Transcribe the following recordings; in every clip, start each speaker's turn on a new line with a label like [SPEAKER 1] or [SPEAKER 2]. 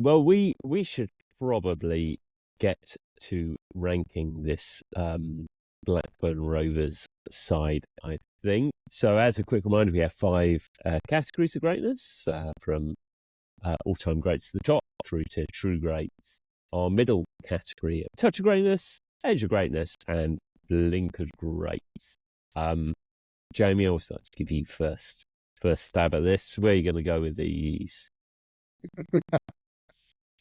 [SPEAKER 1] Well, we should probably get to ranking this Blackburn Rovers side, I think. So, as a quick reminder, we have five categories of greatness, from all-time greats to the top through to true greats. Our middle category, touch of greatness, edge of greatness, and blink of greats. Jamie, I always like to give you first stab at this. Where are you going to go with these?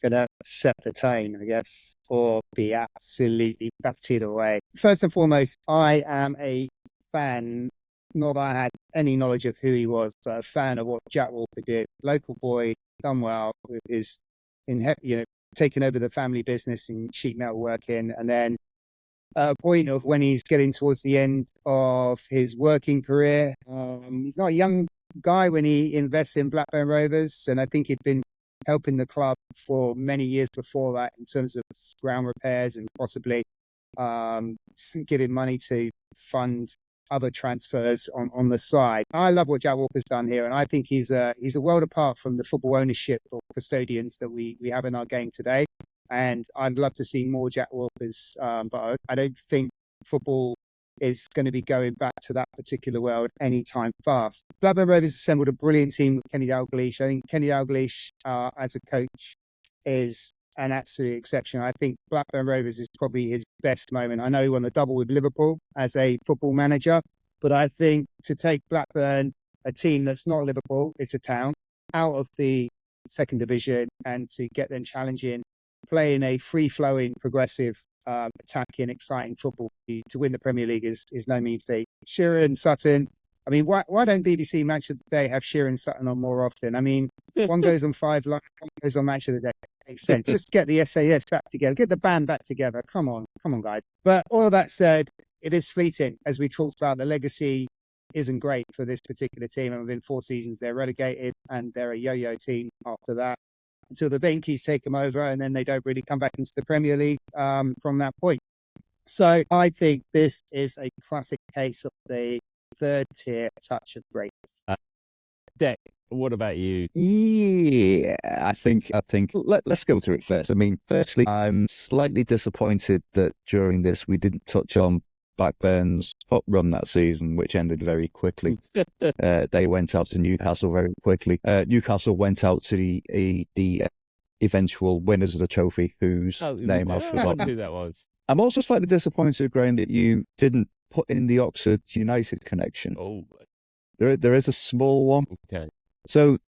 [SPEAKER 2] Gonna set the tone, I guess, or be absolutely batted away. First and foremost, I am a fan. Not that I had any knowledge of who he was, but a fan of what Jack Walker did. Local boy, done well with his, taking over the family business in sheet metal working, and then a point of when he's getting towards the end of his working career. He's not a young guy when he invests in Blackburn Rovers, and I think he'd been helping the club for many years before that in terms of ground repairs and possibly giving money to fund other transfers on the side. I love what Jack Walker's done here, and I think he's a world apart from the football ownership or custodians that we have in our game today. And I'd love to see more Jack Walkers, but I don't think football is going to be going back to that particular world anytime fast. Blackburn Rovers assembled a brilliant team with Kenny Dalglish. I think Kenny Dalglish, as a coach, is an absolute exception. I think Blackburn Rovers is probably his best moment. I know he won the double with Liverpool as a football manager, but I think to take Blackburn, a team that's not Liverpool, it's a town, out of the second division and to get them challenging, playing a free-flowing, progressive, attacking, exciting football to win the Premier League is no mean feat. Shearer and Sutton. I mean, why don't BBC Match of the Day have Shearer and Sutton on more often? I mean, one goes on 5 Live, one goes on Match of the Day. Makes sense. Just get the SAS back together, get the band back together. Come on, guys. But all of that said, it is fleeting. As we talked about, the legacy isn't great for this particular team, and within 4 seasons they're relegated, and they're a yo-yo team after that, until the Venkies take them over, and then they don't really come back into the Premier League from that point. So I think this is a classic case of the third tier touch of great.
[SPEAKER 1] Deck, what about you?
[SPEAKER 3] Yeah, I think let's go through it first. I mean, firstly, I'm slightly disappointed that during this we didn't touch on Blackburn's hot run that season, which ended very quickly. They went out to Newcastle very quickly. Newcastle went out to the eventual winners of the trophy, whose name I've forgotten.
[SPEAKER 1] Who that was.
[SPEAKER 3] I'm also slightly disappointed, Graham, that you didn't put in the Oxford United connection.
[SPEAKER 1] Oh,
[SPEAKER 3] there is a small one.
[SPEAKER 1] Okay.
[SPEAKER 3] So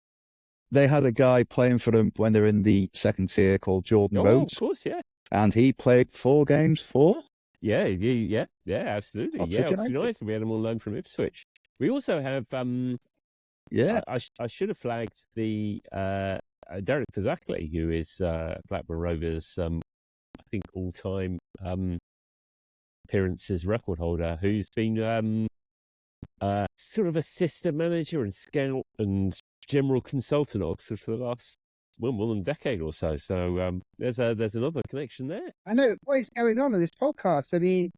[SPEAKER 3] they had a guy playing for them when they're in the second tier called Jordan Rhodes.
[SPEAKER 1] Of course, yeah.
[SPEAKER 3] And he played 4 games for?
[SPEAKER 1] Yeah, absolutely.
[SPEAKER 3] Oxford
[SPEAKER 1] United. We had him on loan from Ipswich. We also have, I should have flagged the Derek Fazackley, who is Blackburn Rovers, I think all-time appearances record holder, who's been sort of assistant manager and scout and general consultant at Oxford for the last more than a decade or so. So there's another connection there.
[SPEAKER 2] I know what is going on this podcast. I mean,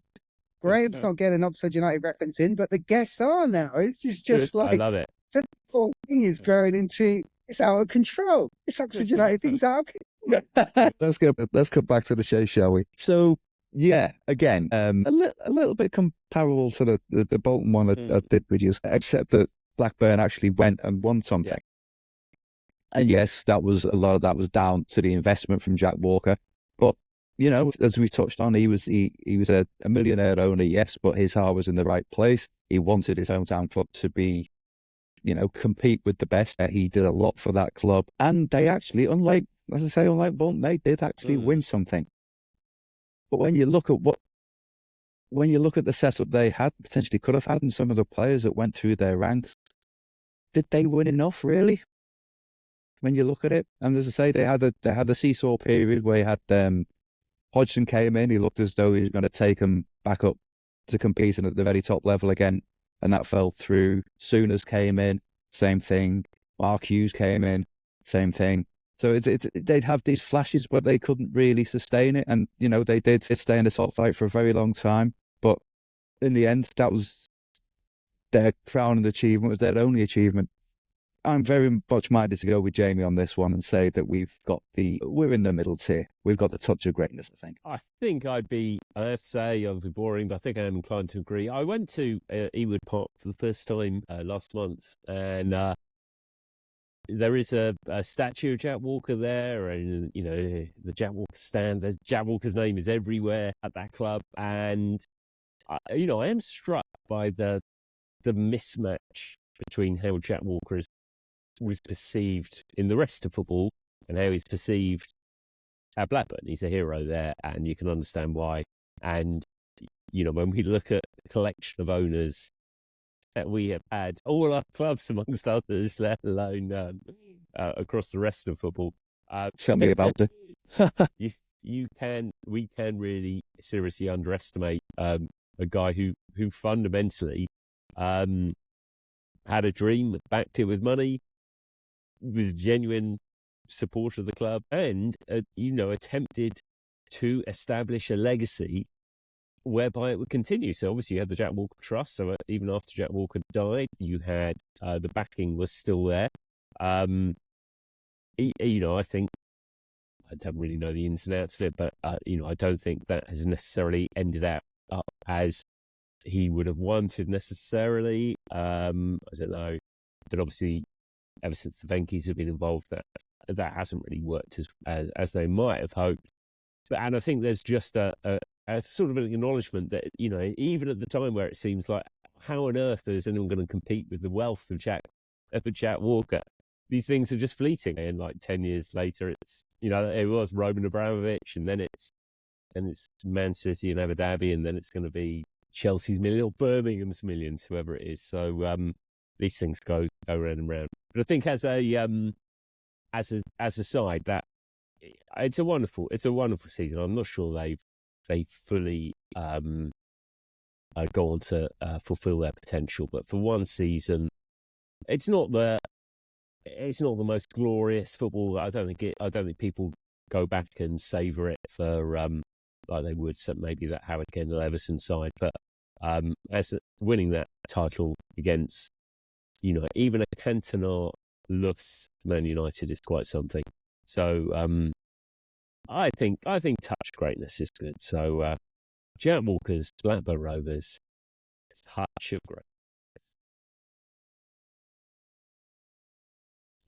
[SPEAKER 2] Graham's not getting Oxford United reference in, but the guests are now. It's just like,
[SPEAKER 1] I love it.
[SPEAKER 2] The whole thing is growing into, it's out of control. This Oxford United thing's out of control.
[SPEAKER 3] Let's get back to the chase, shall we? So, yeah, again, a little bit comparable to the Bolton one I did with you, except that Blackburn actually went and won something. Yeah. And yes, a lot of that was down to the investment from Jack Walker. But, you know, as we touched on, he was a millionaire owner, yes, but his heart was in the right place. He wanted his hometown club to be, you know, compete with the best. He did a lot for that club. And they actually, unlike Bolton, they did actually win something. But when you look at the setup they had, potentially could have had, and some of the players that went through their ranks, did they win enough, really? When you look at it, and as I say, they had the seesaw period where you had Hodgson came in. He looked as though he was going to take them back up to competing at the very top level again, and that fell through. Sooners came in, same thing. Mark Hughes came in, same thing. So they'd have these flashes, but they couldn't really sustain it. And, you know, they did stay in the top flight for a very long time. But in the end, that was their crowning achievement, was their only achievement. I'm very much minded to go with Jamie on this one and say that we're in the middle tier. We've got the touch of greatness, I think.
[SPEAKER 1] I think I have to say, I'll be boring, but I think I am inclined to agree. I went to Ewood Park for the first time last month, and there is a statue of Jack Walker there, and the Jack Walker stand. The Jack Walker's name is everywhere at that club, and I am struck by the mismatch between how Jack Walker was perceived in the rest of football and how he's perceived at Blackburn. He's a hero there, and you can understand why. And when we look at the collection of owners that we have had, all our clubs amongst others, let alone across the rest of football.
[SPEAKER 3] Tell me about it.
[SPEAKER 1] we can really seriously underestimate a guy who fundamentally had a dream, backed it with money, was a genuine supporter of the club, and attempted to establish a legacy whereby it would continue. So obviously you had the Jack Walker Trust. So even after Jack Walker died, you had the backing was still there. I think I don't really know the ins and outs of it, but I don't think that has necessarily ended up as he would have wanted necessarily. I don't know, but obviously ever since the Venkies have been involved, that hasn't really worked as they might have hoped. And I think there's just a sort of an acknowledgement that, even at the time where it seems like, how on earth is anyone going to compete with the wealth of Jack Walker? These things are just fleeting. And like 10 years later, it's, it was Roman Abramovich, and then it's Man City and Abu Dhabi, and then it's going to be Chelsea's million or Birmingham's millions, whoever it is. So these things go round and round. But I think as a side, that it's a wonderful season. I'm not sure they fully go on to fulfill their potential, but for one season, it's not the most glorious football. I don't think people go back and savour it for like they would maybe that Howard Kendall Everton side, but as winning that title against even a Cantona-less Man United is quite something. So I think touch greatness is good. So Jack Walker's Blackburn Rovers, touch of greatness.